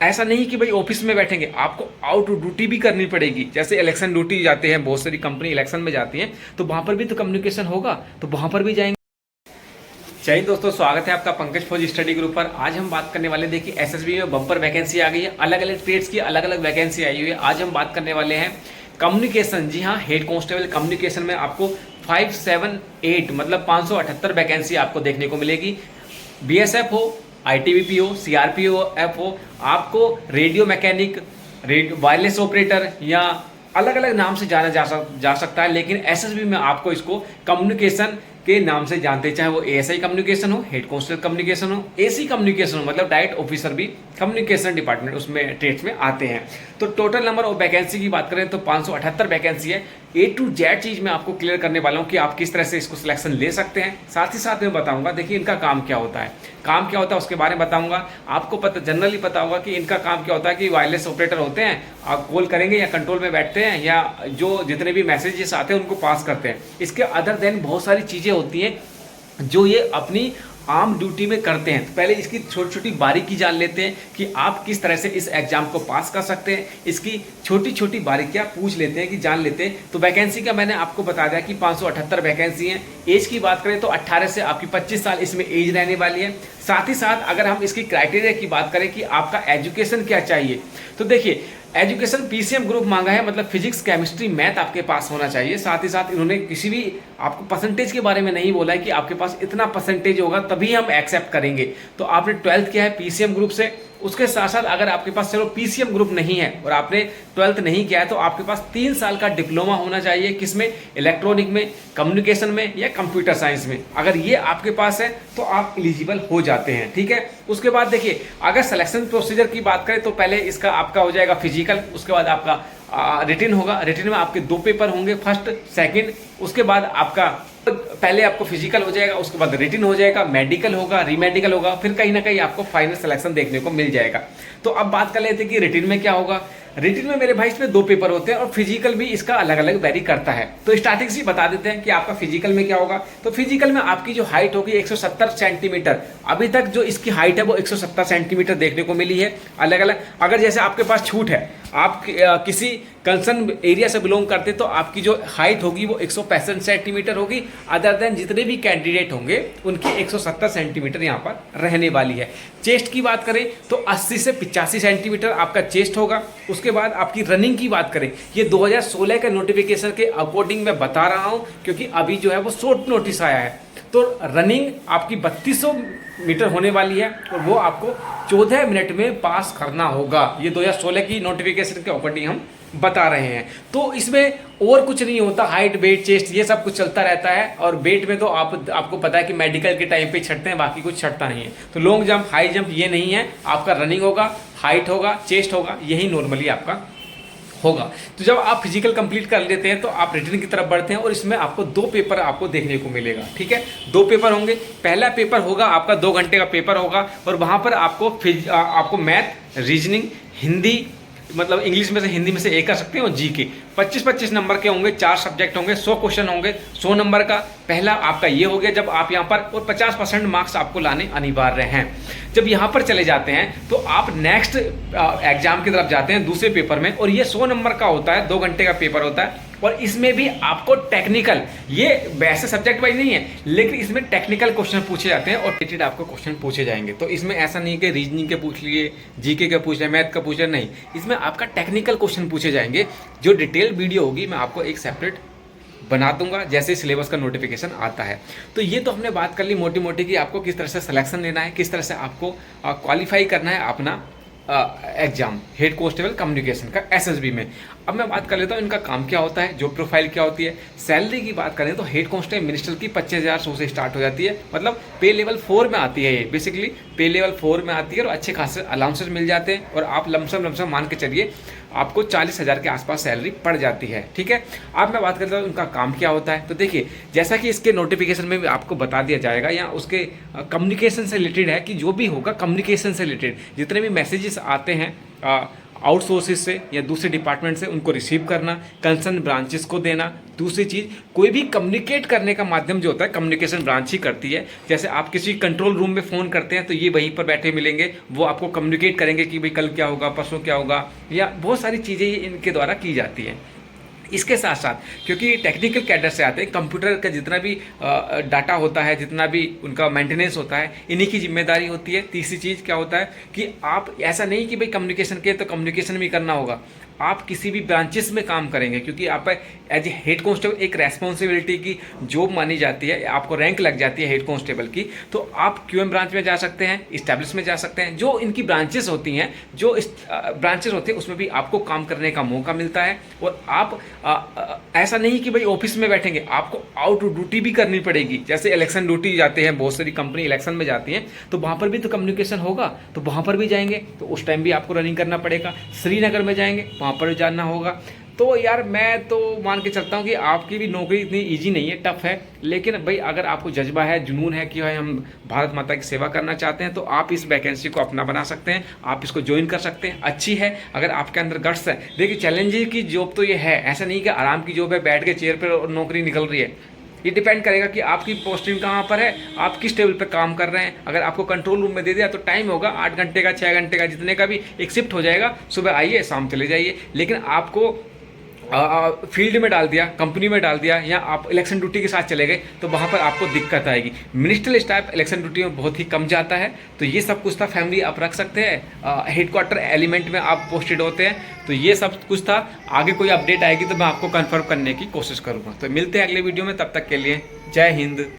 ऐसा नहीं कि भाई ऑफिस में बैठेंगे, आपको आउट ड्यूटी भी करनी पड़ेगी। जैसे इलेक्शन ड्यूटी जाते हैं, बहुत सारी कंपनी इलेक्शन में जाती हैं, तो वहां पर भी तो कम्युनिकेशन होगा, तो वहां पर भी जाएंगे। चलिए दोस्तों, स्वागत है आपका पंकज फौज स्टडी ग्रुप पर। आज हम बात करने वाले, देखिए एसएसबी में बम्पर वैकेंसी आ गई है, अलग अलग ट्रेड्स की अलग अलग वैकेंसी आई हुई है। आज हम बात करने वाले हैं कम्युनिकेशन। जी हाँ, हेड कांस्टेबल कम्युनिकेशन में आपको 578 मतलब 578 वैकेंसी आपको देखने को मिलेगी। बीएसएफ हो, आईटीबीपी हो, सीआरपीएफ हो, आपको रेडियो मैकेनिक, वायरलेस ऑपरेटर या अलग अलग नाम से जाना जा सकता है, लेकिन एसएसबी में आपको इसको कम्युनिकेशन के नाम से जानते हैं। चाहे वो एएसआई कम्युनिकेशन हो, हेड कांस्टेबल कम्युनिकेशन हो, एसी कम्युनिकेशन हो, मतलब डायरेक्ट ऑफिसर भी कम्युनिकेशन डिपार्टमेंट उसमें ट्रेड्स में आते हैं। तो टोटल नंबर ऑफ वैकेंसी की बात करें तो 578 वैकेंसी है। ए टू जेड चीज मैं आपको क्लियर करने वाला हूँ कि आप किस तरह से इसको सिलेक्शन ले सकते हैं। साथ ही साथ मैं बताऊंगा, देखिए इनका काम क्या होता है, काम क्या होता है उसके बारे में बताऊंगा। आपको पता जनरली पता होगा कि इनका काम क्या होता है कि वायरलेस ऑपरेटर होते हैं, आप कॉल करेंगे या कंट्रोल में बैठते हैं या जो जितने भी मैसेजेस आते हैं उनको पास करते हैं। इसके अदर देन बहुत सारी चीजें होती हैं जो ये अपनी आम ड्यूटी में करते हैं। तो पहले इसकी छोटी छोटी बारीकी जान लेते हैं कि आप किस तरह से इस एग्जाम को पास कर सकते हैं। इसकी छोटी छोटी बारीकियां पूछ लेते हैं कि जान लेते हैं। तो वैकेंसी का मैंने आपको बता दिया कि 578 वैकेंसी हैं। एज की बात करें तो 18 से आपकी 25 साल इसमें एज रहने वाली है। साथ ही साथ अगर हम इसकी क्राइटेरिया की बात करें कि आपका एजुकेशन क्या चाहिए, तो देखिए एजुकेशन पीसीएम ग्रुप मांगा है, मतलब फिजिक्स केमिस्ट्री मैथ आपके पास होना चाहिए। साथ ही साथ इन्होंने किसी भी आपको परसेंटेज के बारे में नहीं बोला है कि आपके पास इतना परसेंटेज होगा तभी हम एक्सेप्ट करेंगे। तो आपने 12th किया है पीसीएम ग्रुप से, उसके साथ साथ अगर आपके पास चलो पीसीएम ग्रुप नहीं है और आपने 12th नहीं किया है तो आपके पास 3 साल का डिप्लोमा होना चाहिए। किसमें? इलेक्ट्रॉनिक में, कम्युनिकेशन में या कंप्यूटर साइंस में। अगर ये आपके पास है तो आप एलिजिबल हो जाते हैं, ठीक है। उसके बाद देखिए अगर सिलेक्शन प्रोसीजर की बात करें तो पहले इसका आपका हो जाएगा फिजिकल, उसके बाद आपका रिटन होगा। रिटन में आपके 2 पेपर होंगे, फर्स्ट सेकंड। उसके बाद आपका पहले आपको फिजिकल हो जाएगा, उसके बाद रिटन हो जाएगा, मेडिकल होगा, रीमेडिकल होगा, फिर कहीं ना कहीं आपको फाइनल सिलेक्शन देखने को मिल जाएगा। तो अब बात कर लेते हैं कि रिटन में क्या होगा। रिटन में मेरे भाई इसमें 2 पेपर होते हैं और फिजिकल भी इसका अलग अलग वेरी करता है। तो स्टार्टिंग से बता देते हैं कि आपका फिजिकल में क्या होगा। तो फिजिकल में आपकी जो हाइट होगी 170 सेंटीमीटर। अभी तक जो इसकी हाइट है वो 170 सेंटीमीटर देखने को मिली है अलग अलग। अगर जैसे आपके पास छूट है, आप किसी कंसर्न एरिया से बिलोंग करते तो आपकी जो हाइट होगी वो 165 सेंटीमीटर होगी। अदर देन जितने भी कैंडिडेट होंगे उनकी 170 सेंटीमीटर यहाँ पर रहने वाली है। चेस्ट की बात करें तो 80 से 85 सेंटीमीटर आपका चेस्ट होगा। उसके बाद आपकी रनिंग की बात करें, ये 2016 के नोटिफिकेशन के अकॉर्डिंग मैं बता रहा हूँ क्योंकि अभी जो है वो शॉर्ट नोटिस आया है। तो रनिंग आपकी 3200 मीटर होने वाली है और वो आपको 14 मिनट में पास करना होगा। ये 2016 की नोटिफिकेशन के अकॉर्डिंग हम बता रहे हैं। तो इसमें और कुछ नहीं होता, हाइट वेट चेस्ट ये सब कुछ चलता रहता है। और वेट में तो आपको पता है कि मेडिकल के टाइम पे छटते हैं, बाकी कुछ छटता नहीं है। तो लॉन्ग जंप हाई जंप ये नहीं है, आपका रनिंग होगा, हाइट होगा, चेस्ट होगा, यही नॉर्मली आपका होगा। तो जब आप फिजिकल कंप्लीट कर लेते हैं तो आप रिटन की तरफ बढ़ते हैं और इसमें आपको 2 पेपर आपको देखने को मिलेगा, ठीक है। 2 पेपर होंगे। पहला पेपर होगा आपका 2 घंटे का पेपर होगा और वहां पर आपको मैथ, रीजनिंग, हिंदी, मतलब इंग्लिश में से हिंदी में से एक कर सकते हैं, और जी के 25-25 नंबर के होंगे। 4 सब्जेक्ट होंगे, 100 क्वेश्चन होंगे 100 नंबर का। पहला आपका ये हो गया जब आप यहाँ पर, और 50% मार्क्स आपको लाने अनिवार्य हैं। जब यहाँ पर चले जाते हैं तो आप नेक्स्ट एग्जाम की तरफ जाते हैं दूसरे पेपर में, और ये 100 नंबर का होता है, 2 घंटे का पेपर होता है। और इसमें भी आपको टेक्निकल, ये वैसे सब्जेक्ट वाइज नहीं है लेकिन इसमें टेक्निकल क्वेश्चन पूछे जाते हैं और रिलेटेड आपको क्वेश्चन पूछे जाएंगे। तो इसमें ऐसा नहीं कि रीजनिंग के पूछ लिए, जीके का पूछ लिया, मैथ का पूछ लिया, नहीं, इसमें आपका टेक्निकल क्वेश्चन पूछे जाएंगे। जो डिटेल वीडियो होगी मैं आपको एक सेपरेट बना दूंगा जैसे सिलेबस का नोटिफिकेशन आता है। तो ये तो हमने बात कर ली मोटी मोटी कि आपको किस तरह से सिलेक्शन लेना है, किस तरह से आपको क्वालिफाई करना है अपना एग्जाम हेड कांस्टेबल कम्युनिकेशन का एसएसबी में। अब मैं बात कर लेता हूँ इनका काम क्या होता है, जॉब प्रोफाइल क्या होती है। सैलरी की बात करें तो हेड कांस्टेबल मिनिस्टर की 25,100 से स्टार्ट हो जाती है, मतलब पे लेवल 4 में आती है। ये बेसिकली पे लेवल 4 में आती है और अच्छे खासे अलाउंसेस मिल जाते हैं और आप लमसम मान के चलिए आपको 40,000 के आसपास सैलरी पड़ जाती है, ठीक है। अब मैं बात करता हूँ उनका काम क्या होता है। तो देखिए जैसा कि इसके नोटिफिकेशन में भी आपको बता दिया जाएगा या उसके कम्युनिकेशन से रिलेटेड है कि जो भी होगा कम्युनिकेशन से रिलेटेड जितने भी मैसेजेस आते हैं आउटसोर्सेज से या दूसरे डिपार्टमेंट से उनको रिसीव करना, कंसर्न ब्रांचेस को देना। दूसरी चीज़, कोई भी कम्युनिकेट करने का माध्यम जो होता है कम्युनिकेशन ब्रांच ही करती है। जैसे आप किसी कंट्रोल रूम में फ़ोन करते हैं तो ये वहीं पर बैठे मिलेंगे, वो आपको कम्युनिकेट करेंगे कि भाई कल क्या होगा, परसों क्या होगा, या बहुत सारी चीज़ें इनके द्वारा की जाती हैं। इसके साथ साथ क्योंकि टेक्निकल कैडर से आते हैं, कंप्यूटर का जितना भी डाटा होता है, जितना भी उनका मेंटेनेंस होता है, इन्हीं की जिम्मेदारी होती है। तीसरी चीज़ क्या होता है कि आप ऐसा नहीं कि भाई कम्युनिकेशन के तो कम्युनिकेशन भी करना होगा, आप किसी भी ब्रांचेस में काम करेंगे क्योंकि आप एज ए हेड कांस्टेबल एक रेस्पॉन्सिबिलिटी की जॉब मानी जाती है, आपको रैंक लग जाती है हेड कांस्टेबल की, तो आप क्यूएम ब्रांच में जा सकते हैं, इस्टेब्लिश में जा सकते हैं। जो इनकी ब्रांचेस होती हैं, जो ब्रांचेस होती हैं उसमें भी आपको काम करने का मौका मिलता है। और आप ऐसा नहीं कि भाई ऑफिस में बैठेंगे, आपको आउट ड्यूटी भी करनी पड़ेगी। जैसे इलेक्शन ड्यूटी जाते हैं, बहुत सारी कंपनी इलेक्शन में जाती हैं, तो वहाँ पर भी तो कम्युनिकेशन होगा, तो वहाँ पर भी जाएंगे, तो उस टाइम भी आपको रनिंग करना पड़ेगा। श्रीनगर में जाएंगे, वहाँ पर जानना होगा। तो यार मैं तो मान के चलता हूँ कि आपकी भी नौकरी इतनी इजी नहीं है, टफ है। लेकिन भाई अगर आपको जज्बा है, जुनून है कि भाई हम भारत माता की सेवा करना चाहते हैं, तो आप इस वैकेंसी को अपना बना सकते हैं, आप इसको ज्वाइन कर सकते हैं। अच्छी है अगर आपके अंदर गट्स है। देखिए चैलेंजिंग की जॉब तो ये है, ऐसा नहीं कि आराम की जॉब है, बैठ के चेयर पर और नौकरी निकल रही है। ये डिपेंड करेगा कि आपकी पोस्टिंग कहाँ पर है, आप किस टेबल पे काम कर रहे हैं। अगर आपको कंट्रोल रूम में दे दिया तो टाइम होगा 8 घंटे का, 6 घंटे का, जितने का भी एक शिफ्ट हो जाएगा। सुबह आइए, शाम चले जाइए। लेकिन आपको फील्ड में डाल दिया, कंपनी में डाल दिया, या आप इलेक्शन ड्यूटी के साथ चले गए, तो वहाँ पर आपको दिक्कत आएगी। मिनिस्ट्रियल स्टाफ इलेक्शन ड्यूटी में बहुत ही कम जाता है। तो ये सब कुछ था, फैमिली आप रख सकते हैं, हेडक्वार्टर एलिमेंट में आप पोस्टेड होते हैं। तो ये सब कुछ था। आगे कोई अपडेट आएगी तो मैं आपको कन्फर्म करने की कोशिश करूँगा। तो मिलते हैं अगले वीडियो में, तब तक के लिए जय हिंद।